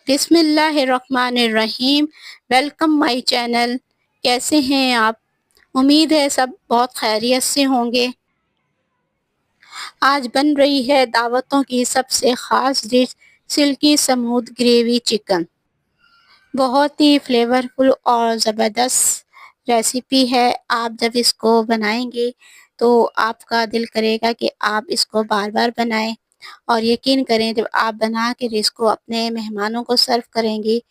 बिस्मिल्लाहिर्रहमानिर्रहीम। Welcome my channel. कैसे हैं आप? उम्मीद है सब बहुत खैरियत से होंगे। आज बन रही है दावतों की सबसे ख़ास dish silkie smooth gravy chicken. बहुत ही फ्लेवरफुल और ज़बरदस्त रेसिपी है। आप जब इसको बनाएंगे तो आपका दिल करेगा कि आप इसको बार बार बनाएं और यकीन करें जब आप बना के इसको अपने मेहमानों को सर्व करेंगी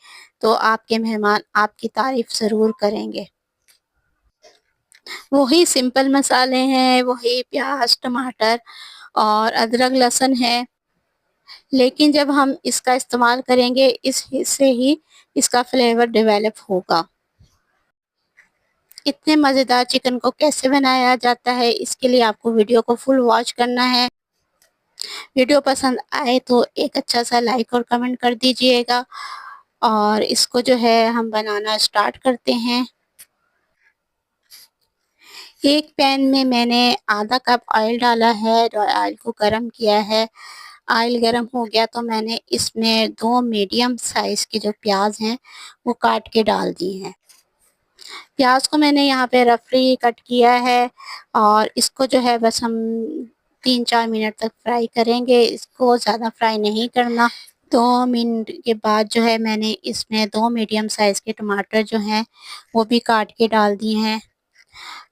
तो आपके मेहमान आपकी तारीफ ज़रूर करेंगे। वही सिंपल मसाले हैं, वही प्याज टमाटर और अदरक लहसुन है, लेकिन जब हम इसका इस्तेमाल करेंगे इससे ही इसका फ्लेवर डेवलप होगा। इतने मज़ेदार चिकन को कैसे बनाया जाता है इसके लिए आपको वीडियो को फुल वॉच करना है। वीडियो पसंद आए तो एक अच्छा सा लाइक और कमेंट कर दीजिएगा और इसको जो है हम बनाना स्टार्ट करते हैं। एक पैन में मैंने आधा कप ऑयल डाला है और ऑयल को गरम किया है। ऑयल गरम हो गया तो मैंने इसमें 2 मीडियम साइज़ के जो प्याज हैं वो काट के डाल दी हैं। प्याज को मैंने यहाँ पे रफली कट किया है और इसको जो है बस हम 3-4 मिनट तक फ्राई करेंगे। इसको ज़्यादा फ्राई नहीं करना। 2 मिनट के बाद जो है मैंने इसमें 2 मीडियम साइज़ के टमाटर जो हैं वो भी काट के डाल दिए हैं।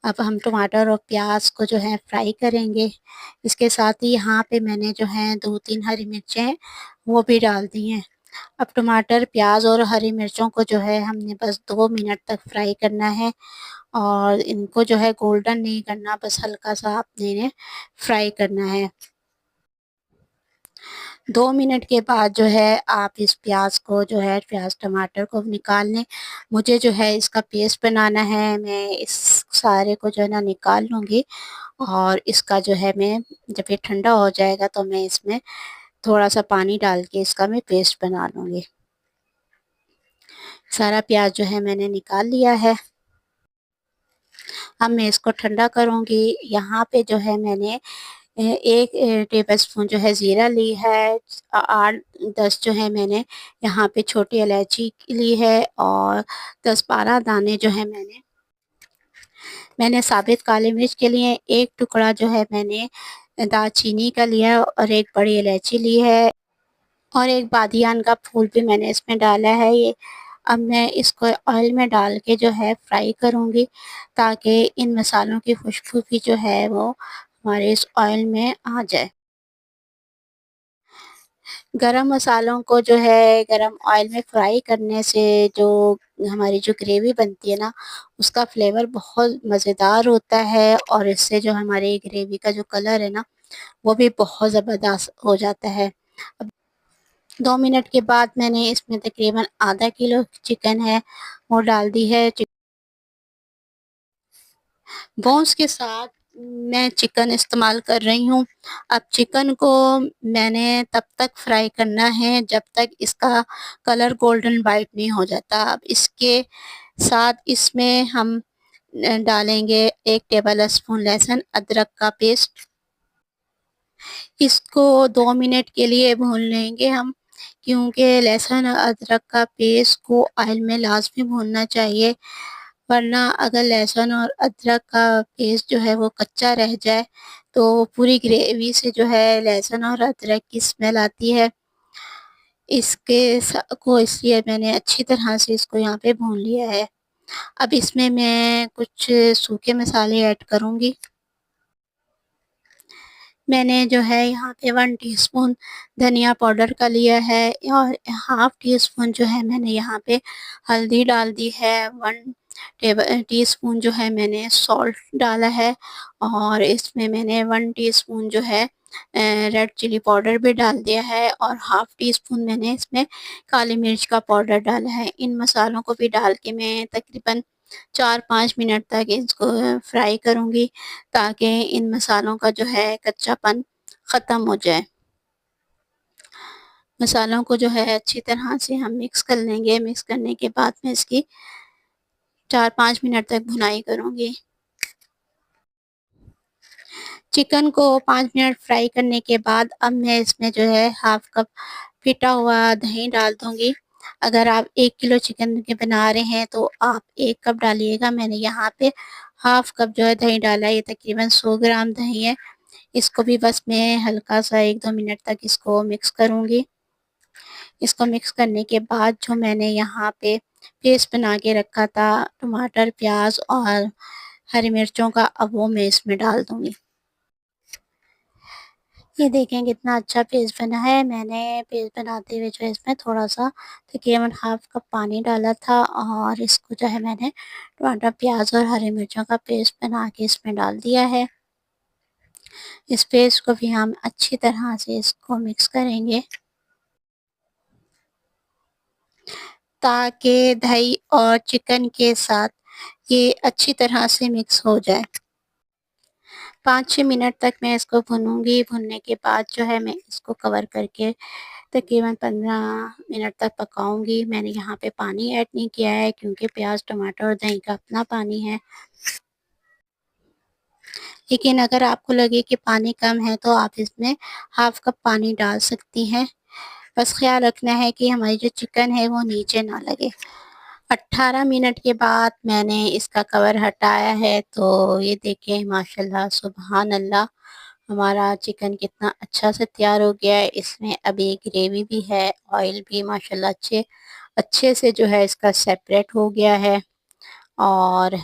अब हम टमाटर और प्याज को जो है फ्राई करेंगे। इसके साथ ही यहाँ पे मैंने जो है 2-3 हरी मिर्चें वो भी डाल दी हैं। अब टमाटर, प्याज और हरी मिर्चों को जो है हमने बस 2 मिनट तक फ्राई करना है और इनको जो है गोल्डन नहीं करना, बस हल्का सा आपने इन्हें फ्राई करना है। 2 मिनट के बाद जो है आप इस प्याज को जो है प्याज टमाटर को निकाल लें। मुझे जो है इसका पेस्ट बनाना है। मैं इस सारे को जो है ना निकाल लूँगी और इसका जो है मैं जब ये ठंडा हो जाएगा तो मैं इसमें थोड़ा सा पानी डाल के इसका मैं पेस्ट बना लूँगी। सारा प्याज जो है मैंने निकाल लिया है। अब मैं इसको ठंडा करूँगी। यहाँ पे जो है मैंने 1 टेबलस्पून जो है ज़ीरा ली है। 8-10 जो है मैंने यहाँ पे छोटी इलायची ली है और 10-12 दाने जो है मैंने साबित काली मिर्च के लिए। 1 टुकड़ा जो है मैंने दालचीनी का लिया और 1 बड़ी इलायची ली है और 1 बादियान का फूल भी मैंने इसमें डाला है। ये अब मैं इसको ऑयल में डाल के जो है फ्राई करूँगी ताकि इन मसालों की खुशबू भी जो है वो हमारे इस ऑयल में आ जाए। गरम मसालों को जो है गरम ऑयल में फ्राई करने से जो हमारी जो ग्रेवी बनती है ना उसका फ्लेवर बहुत मज़ेदार होता है और इससे जो हमारी ग्रेवी का जो कलर है ना वो भी बहुत ज़बरदस्त हो जाता है। अब 2 मिनट के बाद मैंने इसमें तकरीबन आधा किलो चिकन है वो डाल दी है। बोन्स के साथ मैं चिकन इस्तेमाल कर रही हूँ। अब चिकन को मैंने तब तक फ्राई करना है जब तक इसका कलर गोल्डन वाइट नहीं हो जाता। अब इसके साथ इसमें हम डालेंगे 1 टेबल स्पून लहसुन अदरक का पेस्ट। इसको 2 मिनट के लिए भून लेंगे हम, क्योंकि लहसुन और अदरक का पेस्ट को ऑयल में लाज़मी भूनना चाहिए, वरना अगर लहसुन और अदरक का पेस्ट जो है वो कच्चा रह जाए तो पूरी ग्रेवी से जो है लहसुन और अदरक की स्मेल आती है। इसलिए मैंने अच्छी तरह से इसको यहाँ पे भून लिया है। अब इसमें मैं कुछ सूखे मसाले ऐड करूँगी। मैंने जो है यहाँ पे 1 टीस्पून धनिया पाउडर का लिया है और हाफ़ टीस्पून जो है मैंने यहाँ पे हल्दी डाल दी है। 1 टीस्पून जो है मैंने सॉल्ट डाला है और इसमें मैंने 1 टीस्पून जो है रेड चिली पाउडर भी डाल दिया है और हाफ़ टीस्पून मैंने इसमें काली मिर्च का पाउडर डाला है। इन मसालों को भी डाल के मैं तकरीबन 4-5 मिनट तक इसको फ्राई करूँगी ताकि इन मसालों का जो है कच्चापन ख़त्म हो जाए। मसालों को जो है अच्छी तरह से हम मिक्स कर लेंगे। मिक्स करने के बाद मैं इसकी 4-5 मिनट तक भुनाई करूँगी। चिकन को 5 मिनट फ्राई करने के बाद अब मैं इसमें जो है हाफ़ कप फिटा हुआ दही डाल दूँगी अगर आप 1 किलो चिकन के बना रहे हैं तो आप 1 कप डालिएगा। मैंने यहाँ पे हाफ कप जो है दही डाला है, ये तकरीबन 100 ग्राम दही है। इसको भी बस मैं हल्का सा 1-2 मिनट तक इसको मिक्स करूँगी। इसको मिक्स करने के बाद जो मैंने यहाँ पे पेस्ट बना के रखा था टमाटर, प्याज और हरी मिर्चों का, अब वो मैं इसमें डाल दूँगी। ये देखें कितना अच्छा पेस्ट बना है। मैंने पेस्ट बनाते हुए जो है इसमें थोड़ा-सा तकरीबन हाफ कप पानी डाला था और इसको जो है मैंने टमाटर, प्याज और हरी मिर्चों का पेस्ट बना के इसमें डाल दिया है। इस पेस्ट को भी हम अच्छी तरह से इसको मिक्स करेंगे ताकि दही और चिकन के साथ ये अच्छी तरह से मिक्स हो जाए। 5-6 मिनट तक मैं इसको भूनूँगी। भुनने के बाद जो है मैं इसको कवर करके तकरीबन 15 मिनट तक पकाऊँगी। मैंने यहाँ पे पानी ऐड नहीं किया है क्योंकि प्याज, टमाटर और दही का अपना पानी है। लेकिन अगर आपको लगे कि पानी कम है तो आप इसमें हाफ कप पानी डाल सकती हैं। बस ख़्याल रखना है कि हमारी जो चिकन है वो नीचे ना लगे। 18 मिनट के बाद मैंने इसका कवर हटाया है तो ये देखें माशाल्लाह सुबहान अल्लाह, हमारा चिकन कितना अच्छा से तैयार हो गया है। इसमें अभी ग्रेवी भी है, ऑयल भी माशाल्लाह अच्छे अच्छे से जो है इसका सेपरेट हो गया है और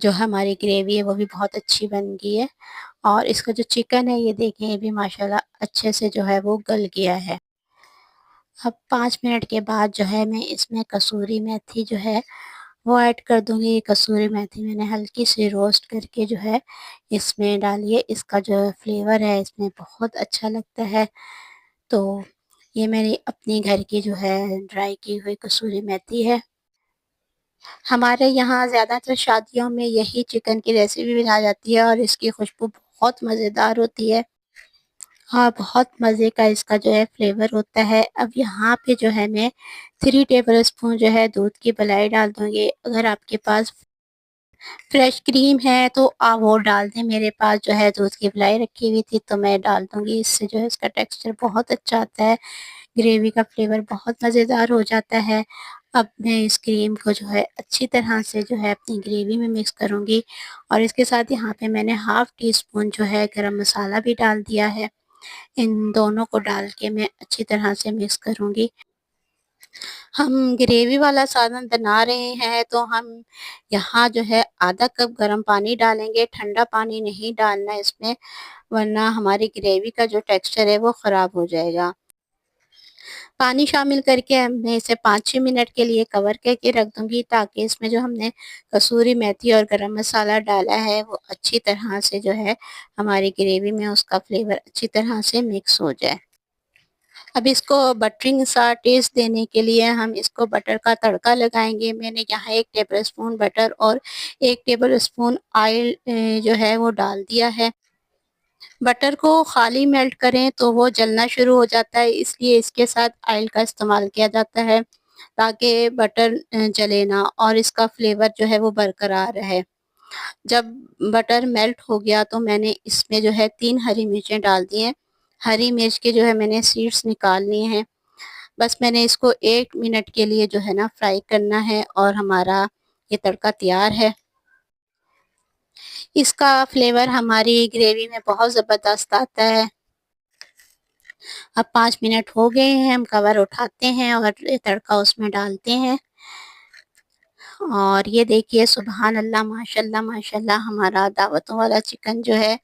जो हमारी ग्रेवी है वो भी बहुत अच्छी बन गई है और इसका जो चिकन है ये देखें ये भी माशाल्लाह अच्छे से जो है वो गल गया है। अब 5 मिनट के बाद जो है मैं इसमें कसूरी मेथी जो है वो ऐड कर दूँगी। कसूरी मेथी मैंने हल्की सी रोस्ट करके जो है इसमें डाली है। इसका जो फ्लेवर है इसमें बहुत अच्छा लगता है। तो ये मेरी अपनी घर की जो है ड्राई की हुई कसूरी मेथी है। हमारे यहाँ ज़्यादातर शादियों में यही चिकन की रेसिपी बनाई जाती है और इसकी खुशबू बहुत मज़ेदार होती है। हाँ, बहुत मज़े का इसका जो है फ्लेवर होता है। अब यहाँ पे जो है मैं 3 टेबलस्पून जो है दूध की मलाई डाल दूँगी। अगर आपके पास फ्रेश क्रीम है तो आप वो डाल दें। मेरे पास जो है दूध की मलाई रखी हुई थी तो मैं डाल दूँगी। इससे जो है इसका टेक्सचर बहुत अच्छा आता है। ग्रेवी का फ्लेवर बहुत मज़ेदार हो जाता है। अब मैं इस क्रीम को जो है अच्छी तरह से जो है अपनी ग्रेवी में मिक्स करूँगी और इसके साथ यहाँ पे मैंने हाफ़ टी स्पून जो है गरम मसाला भी डाल दिया है। इन दोनों को डाल के मैं अच्छी तरह से मिक्स करूँगी। हम ग्रेवी वाला सालन बना रहे हैं तो हम यहाँ जो है आधा कप गर्म पानी डालेंगे, ठंडा पानी नहीं डालना इसमें, वरना हमारी ग्रेवी का जो टेक्सचर है वो ख़राब हो जाएगा। पानी शामिल करके मैं इसे 5-6 मिनट के लिए कवर करके रख दूँगी ताकि इसमें जो हमने कसूरी मेथी और गरम मसाला डाला है वो अच्छी तरह से जो है हमारी ग्रेवी में उसका फ्लेवर अच्छी तरह से मिक्स हो जाए। अब इसको बटरिंग सा टेस्ट देने के लिए हम इसको बटर का तड़का लगाएँगे। मैंने यहाँ 1 टेबलस्पून बटर और 1 टेबलस्पून ऑयल जो है वो डाल दिया है। बटर को खाली मेल्ट करें तो वो जलना शुरू हो जाता है, इसलिए इसके साथ ऑयल का इस्तेमाल किया जाता है ताकि बटर जले ना और इसका फ्लेवर जो है वो बरकरार रहे। जब बटर मेल्ट हो गया तो मैंने इसमें जो है 3 हरी मिर्चें डाल दी हैं। हरी मिर्च के जो है मैंने सीड्स निकाल लिए हैं। बस मैंने इसको 1 मिनट के लिए जो है ना फ्राई करना है और हमारा ये तड़का तैयार है। इसका फ्लेवर हमारी ग्रेवी में बहुत ज़बरदस्त आता है। अब 5 मिनट हो गए हैं, हम कवर उठाते हैं और ये तड़का उसमें डालते हैं और ये देखिए सुबहान अल्लाह माशाल्लाह माशाल्लाह, हमारा दावतों वाला चिकन जो है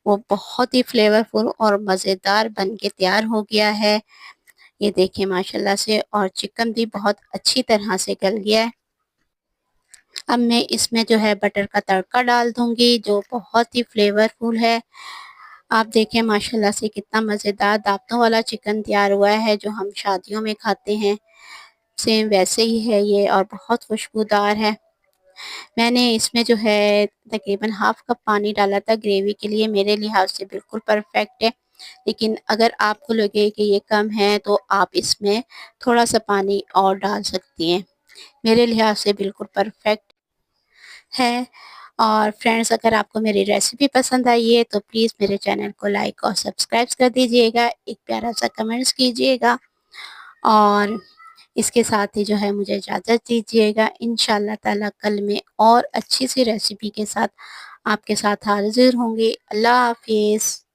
वो बहुत ही फ्लेवरफुल और मज़ेदार बन के तैयार हो गया है। ये देखिए माशाल्लाह से, और चिकन भी बहुत अच्छी तरह से गल गया है। अब मैं इसमें जो है बटर का तड़का डाल दूँगी जो बहुत ही फ्लेवरफुल है। आप देखें माशाल्लाह से कितना मज़ेदार दावतों वाला चिकन तैयार हुआ है जो हम शादियों में खाते हैं। सेम वैसे ही है ये और बहुत खुशबूदार है। मैंने इसमें जो है तकरीबन हाफ़ कप पानी डाला था ग्रेवी के लिए, मेरे लिहाज़ से बिल्कुल परफ़ेक्ट है। लेकिन अगर आपको लगे कि ये कम है तो आप इसमें थोड़ा-सा पानी और डाल सकती हैं। मेरे लिहाज़ से बिल्कुल परफ़ेक्ट है। और फ्रेंड्स, अगर आपको मेरी रेसिपी पसंद आई है तो प्लीज़ मेरे चैनल को लाइक और सब्सक्राइब कर दीजिएगा। एक प्यारा-सा कमेंट्स कीजिएगा और इसके साथ ही जो है मुझे इजाज़त दीजिएगा। इंशाअल्लाह ताला कल मैं और अच्छी सी रेसिपी के साथ आपके साथ हाज़िर होंगी। अल्लाह हाफ़िज़।